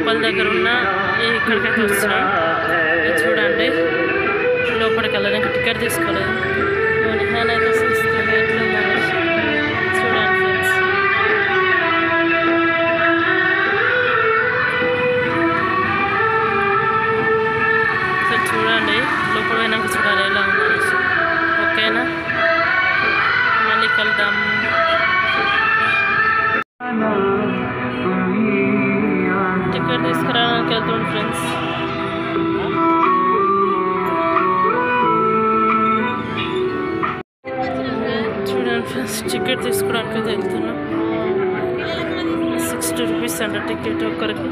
లోపల దగ్గర ఉన్న ఇక్కడికైతే వస్తున్నాం. చూడండి లోపలికి వెళ్ళడానికి టికెట్ తీసుకోలేదు. నిహాన్ అయితే చూస్తుంది ఎట్లుందని చూడండి ఫ్రెండ్స్. సో చూడండి లోపల పోయినాక చూడాలి ఎలా ఉందనేసి. ఓకేనా, మళ్ళీ కలుద్దాం. టికెట్ తీసుకురావడానికి వెళ్తుంది ఫ్రెండ్స్. చూడండి ఫ్రెండ్స్, టికెట్ తీసుకోవడానికి వెళ్తున్నాం. 60 రూపీస్ అంట టికెట్ ఒక్కరికి.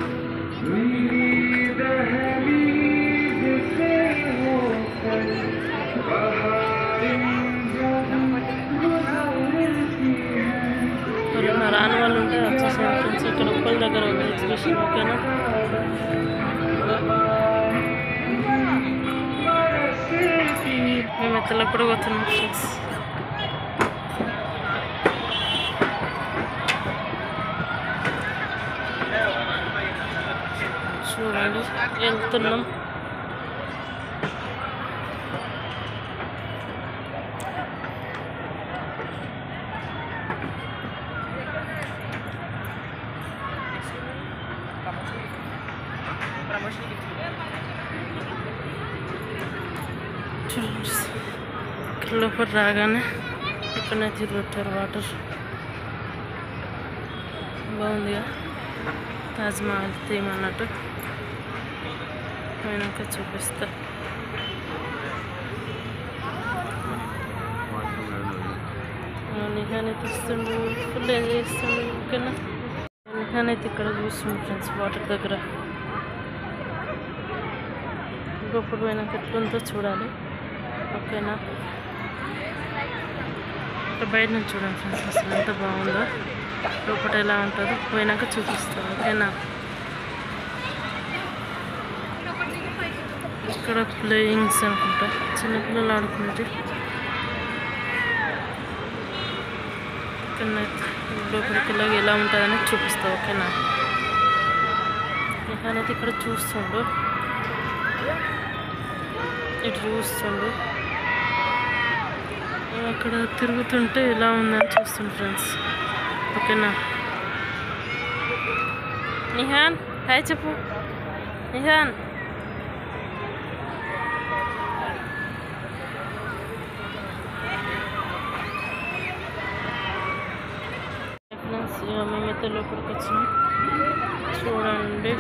రాని వాళ్ళు ఉంటే వచ్చేసాను ఫ్రెండ్స్. ఇక్కడ ఒక్కరి దగ్గర ఉంది ఎగ్జిబిషన్. ఓకేనా, మేము ఎత్తలప్పుడు పోతున్నాం ఫ్రెండ్స్. చూడండి వెళ్తున్నాం. ఇక్కడ లోపల రాగానే ఇక్కడనే తిరుగుతారు. వాటర్ బాగుందిగా, తాజ్మహల్ థీమ్ అన్నట్టు. పోయినాక చూపిస్తా. నిహాన్ అయితే ఇస్తుండు, ఫుల్ ఎంజాయ్ చేస్తుండు. ఓకేనా, నిహాన్ అయితే ఇక్కడ చూస్తుండు ఫ్రెండ్స్ వాటర్ దగ్గర. ఇంకొప్పుడు పోయినాక ఎట్లుందో చూడాలి. ఓకేనా, ఇక్కడ బయట నుంచి చూడండి ఫ్రెండ్స్ అసలు ఎంత బాగుందో. లోపల ఎలా ఉంటుందో పోయినాక చూపిస్తాను. ఓకేనా, ఇక్కడ ప్లేయింగ్స్ అనుకుంటా, చిన్నపిల్లలు ఆడుకుంటే. లోపలికి వెళ్ళగా ఎలా ఉంటుందని చూపిస్తా. ఓకేనా, నిహానైతే ఇక్కడ చూస్తుండు, ఇటు చూస్తుండు. అక్కడ తిరుగుతుంటే ఎలా ఉందని చూస్తుండు ఫ్రెండ్స్. ఓకేనా, నిహాన్ హాయ్ చెప్పు. నిహాన్ మేమైతే లోపలికి వచ్చినాం. చూడండి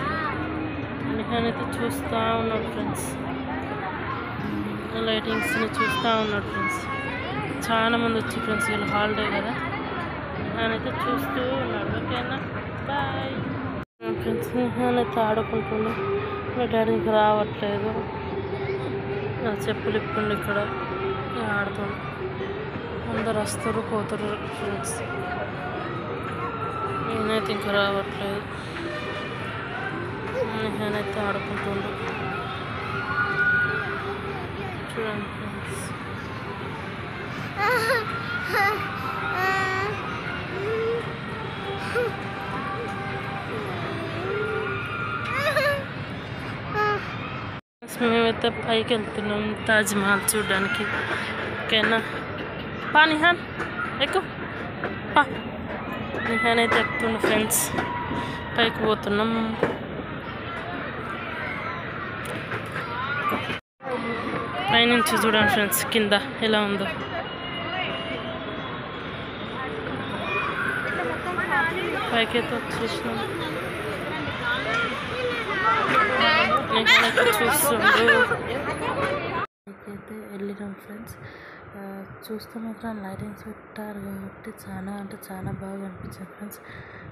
నిహాన్ అయితే చూస్తూ ఉన్నాడు ఫ్రెండ్స్. లైటింగ్స్ని చూస్తూ ఉన్నాడు ఫ్రెండ్స్. చాలా మంది వచ్చి ఫ్రెండ్స్, వీళ్ళు హాలిడే కదా. నిహాన్ అయితే చూస్తూ ఉన్నాడు. ఓకేనా, బాయ్ ఫ్రెండ్స్. నిహాన్ అయితే ఆడుకుంటున్నాడు. మా డాడీకి రావట్లేదు. నా చెప్పులు ఇప్పండి ఇక్కడ ఆడుతాడు. అందరు వస్తారు పోతారు ఫ్రెండ్స్. నేనైతే ఇంకా రావట్లేదు. నేనైతే ఆడుకుంటుండు. చూడండి ఫ్రెండ్స్, మేమైతే పైకి వెళ్తున్నాం తాజ్మహల్ చూడడానికి. ఓకేనా, పా నిహాన్ ఎక్కువ పా. నిహాన్ అయితే ఎక్కుతుండు ఫ్రెండ్స్. పైకి పోతున్నాం. పైనుంచి చూడండి ఫ్రెండ్స్ కింద ఎలా ఉందో. పైకి అయితే వచ్చేసినాం. నిహాన్ అయితే చూస్తుండు. అయితే వెళ్ళినాం ఫ్రెండ్స్. చూస్తే మాత్రం లైటింగ్స్ పెట్టారు కాబట్టి చాలా అంటే చాలా బాగా అనిపించింది ఫ్రెండ్స్.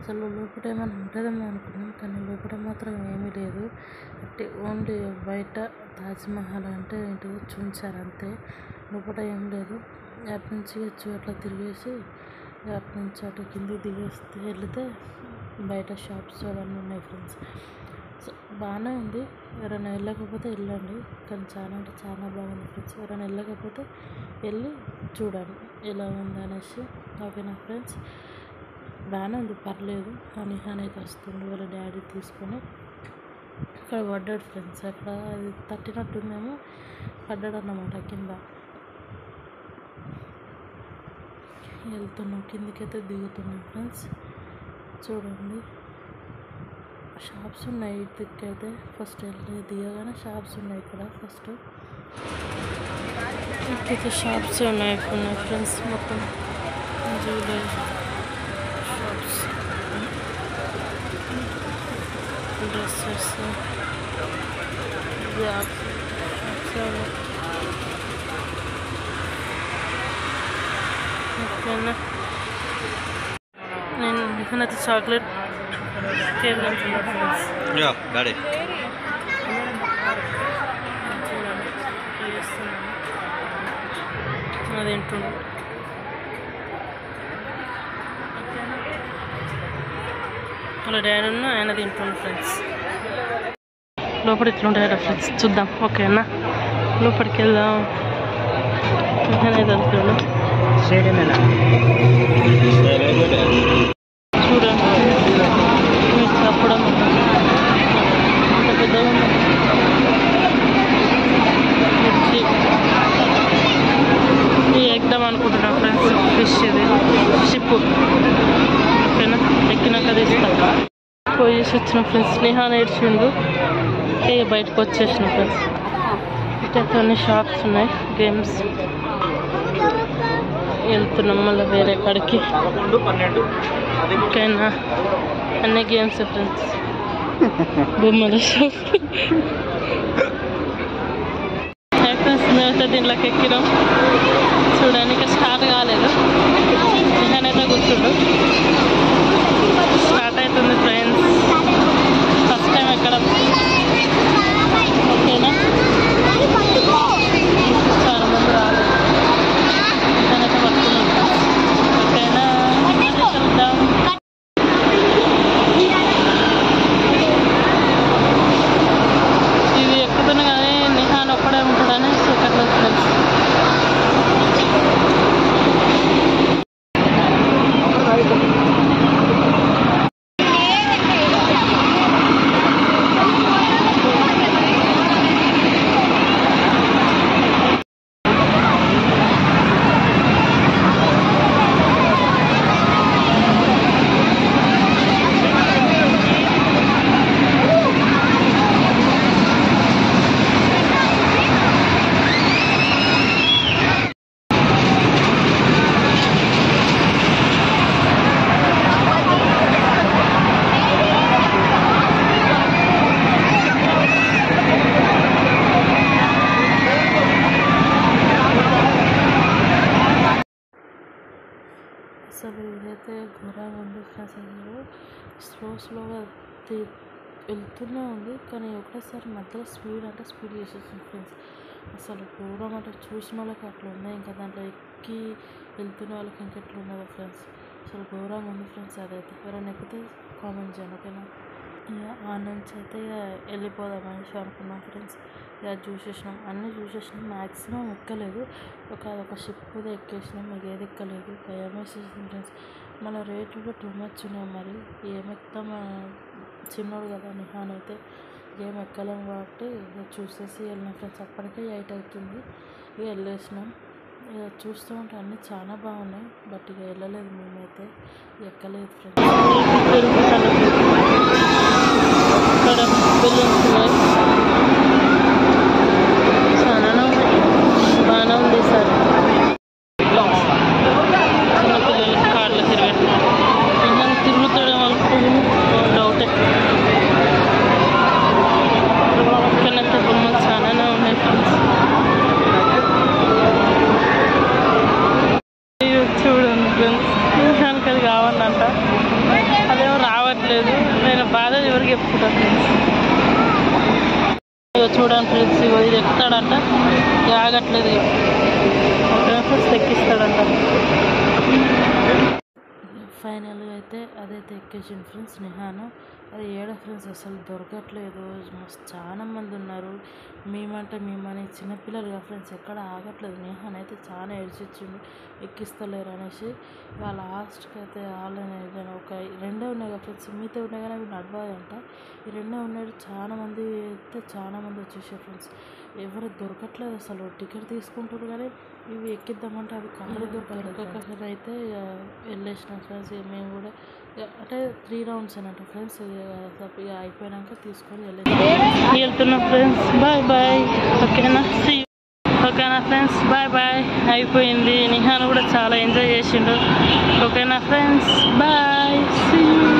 అసలు లోపల ఏమైనా ఉంటుందేమో అనుకున్నాం, కానీ లోపల మాత్రం ఏమీ లేదు. అంటే ఓన్లీ బయట తాజ్మహల్ అంటే ఏంటో చూపించారు అంతే. లోపల ఏం లేదు. అటు నుంచి అట్లా తిరిగేసి అటు నుంచి అటు కింద దిగేస్తే వెళితే బయట షాప్స్ అవన్నీ ఉన్నాయి ఫ్రెండ్స్. బాగానే ఉంది. ఎవరైనా వెళ్ళకపోతే వెళ్ళండి, కానీ చాలా అంటే చాలా బాగుంది ఫ్రెండ్స్. ఎవరైనా వెళ్ళకపోతే వెళ్ళి చూడండి ఎలా ఉంది అనేసి. ఓకేనా ఫ్రెండ్స్, బాగానే ఉంది, పర్లేదు. నిహాన్ అయితే వస్తుంది వాళ్ళ డాడీ తీసుకొని. ఇక్కడ పడ్డాడు ఫ్రెండ్స్. అక్కడ అది తట్టినట్టుందేమో, పడ్డాడు అన్నమాట కింద. వెళ్తున్నాం కిందికైతే దిగుతున్నాం ఫ్రెండ్స్. చూడండి షాప్స్ ఉన్నాయి ఇటుకైతే. ఫస్ట్ దిగగానే షాప్స్ ఉన్నాయి ఇక్కడ. ఫస్ట్ ఇక్కడైతే షాప్స్ ఉన్నాయి ఫ్రెండ్స్. మొత్తం jewellery shops, dresses, bags shops. ఓకేనా, నేను ఇక్కడైతే చాక్లెట్ కేక్ తింటున్నాను ఫ్రెండ్స్. డాడీ అది తింటున్నా. వాళ్ళ డాడీ ఉన్న ఆయన తింటుండు ఫ్రెండ్స్. లోపల ఇట్లుంటాయట ఫ్రెండ్స్, చూద్దాం. ఓకేనా, లోపలికి వెళ్దాం. నేనే వెళ్తున్నాను. చూడండి మీరు చెప్పడం అంత పెద్దగా ఉంది. మిర్చి ఎక్దాం అనుకుంటున్నాం ఫ్రెండ్స్. ఫిష్ ఇది షిప్. ఓకేనా, ఎక్కినాక తీస్తా. పోయేసి వచ్చిన ఫ్రెండ్స్. స్నేహాన్ని ఏడ్చిండు, బయటకు వచ్చేసిన ఫ్రెండ్స్. ఇట్లా అన్ని షాప్స్ ఉన్నాయి, గేమ్స్. వెళ్తున్నాం మళ్ళీ వేరే కాడికి. ఓకేనా, అన్ని గేమ్స్ ఫ్రెండ్స్. బొమ్మల షాప్ ఫ్రెండ్స్. మేమైతే దీంట్లోకి ఎక్కినాం. చూడడానికి స్టార్ట్ కాలేదు, నేనైతే కూర్చుండు. స్టార్ట్ అవుతుంది ఫ్రెండ్స్. ఫస్ట్ టైం ఎక్కడం. ఓకేనా, చాలా మంది రాలేదు. నేనైతే పడుతున్నాను. ఓకేనా, వెళ్దాం. ఇది ఎక్కుతున్నా కానీ నిహాన్ ఒక్కడే ఉంటాడని చూపెట్టలేదు ఫ్రెండ్స్. అసలు ఇదైతే ఘోరంగా ఉంది ఫ్రెండ్స్. అసలు స్లోగా వెళ్తూనే ఉంది, కానీ ఒకటేసారి మధ్యలో స్పీడ్ చేసేస్తుంది ఫ్రెండ్స్. అసలు ఘోరం అంటే చూసిన వాళ్ళకి అట్లా ఉన్నాయి, ఇంకా దాంట్లో ఎక్కి వెళ్తున్న వాళ్ళకి ఇంకెట్లా ఉన్నదో ఫ్రెండ్స్. అసలు ఘోరంగా ఉంది ఫ్రెండ్స్. అదైతే ఎవరైనా ఎక్కితే కామెంట్ చేయండి. ఓకేనా, ఇక ఆ నుంచి అయితే ఇక వెళ్ళిపోదాం అనేసి అనుకున్నాం ఫ్రెండ్స్. ఇక చూసేసినాం, అన్నీ చూసేసినాం. మ్యాక్సిమం ఎక్కలేదు. ఒక షిప్ కూడా ఎక్కేసినాం, మీకు ఏది ఎక్కలేదు. భయం వేసేసింది ఫ్రెండ్స్. మన రేట్లు కూడా టూ మచ్ ఉన్నాయి. మరి ఏమెక్తాం, చిన్నోడు కదా నిహాన్ అయితే. ఏం ఎక్కలేము కాబట్టి ఇక చూసేసి వెళ్ళినాం ఫ్రెండ్స్. అప్పటికే 8 అవుతుంది. ఇక వెళ్ళేసినాం. ఇక చూస్తూ ఉంటే అన్నీ చాలా బాగున్నాయి, బట్ ఇక వెళ్ళలేదు. మేమైతే ఎక్కలేదు ఫ్రెండ్స్. ఇక్కడ బెలూన్స్ ఉన్నాయి, చాలా బాగానే ఉంది సార్. చిన్నపిల్లలకి కార్లో తిరుగుతాడేమో అనుకుంటున్నాను, డౌటే. ఇక్కడైతే బొమ్మలు చాలానే ఉన్నాయి ఫ్రెండ్స్. చూడండి ఫ్రెండ్స్, దానికి అది కావాలంట, అదేమో రావట్లేదు. నేను బాధ ఎవరికి చెప్పుకుంటాను ఫ్రెండ్స్. చూడండి ఫ్రెండ్స్, ఇది ఎక్కుతాడంట, ఆగట్లేదు. ఫ్రెండ్స్ ఎక్కిస్తాడంట. ఫైనల్గా అయితే అదైతే ఎక్కేసింది ఫ్రెండ్స్ నిహాను. అది ఏడ ఫ్రెండ్స్ అసలు దొరకట్లేదు. మస్తు చాలా మంది ఉన్నారు. మేమంటే మేమని చిన్నపిల్లలుగా ఫ్రెండ్స్ ఎక్కడ ఆగట్లేదు. నేహాన్ అయితే చాలా ఏడ్చిచ్చిండు ఎక్కిస్తలేరు అనేసి. ఇక లాస్ట్కి అయితే వాళ్ళని ఒక రెండే ఉన్నాయి కదా ఫ్రెండ్స్, మిగతా ఉన్నాయి కానీ అవి నడవాలంట. ఈ రెండే ఉన్నాయి. చాలా మంది అయితే చాలా మంది వచ్చేసారు ఫ్రెండ్స్. ఎవరు దొరకట్లేదు అసలు. టికెట్ తీసుకుంటారు కానీ ఇవి ఎక్కిద్దామంటే అవి కాళ్ళు దొరకలేదు. అయితే వెళ్ళేసినాం ఫ్రెండ్స్. మేము కూడా అంటే 3 రౌండ్స్ అన్నట్టు ఫ్రెండ్స్. ఇక అయిపోయాక తీసుకొని వెళ్తున్నాం ఫ్రెండ్స్. Bye bye. ఓకేనా, సీ యూ. ఓకేనా ఫ్రెండ్స్, బాయ్ బాయ్. అయిపోయింది. నిహాన్ కూడా చాలా ఎంజాయ్ చేసిండు. ఓకేనా friends, bye, see you.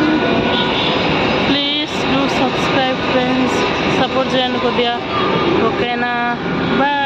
Please do subscribe friends, support చేయండి కొద్దిగా. ఓకేనా, బాయ్.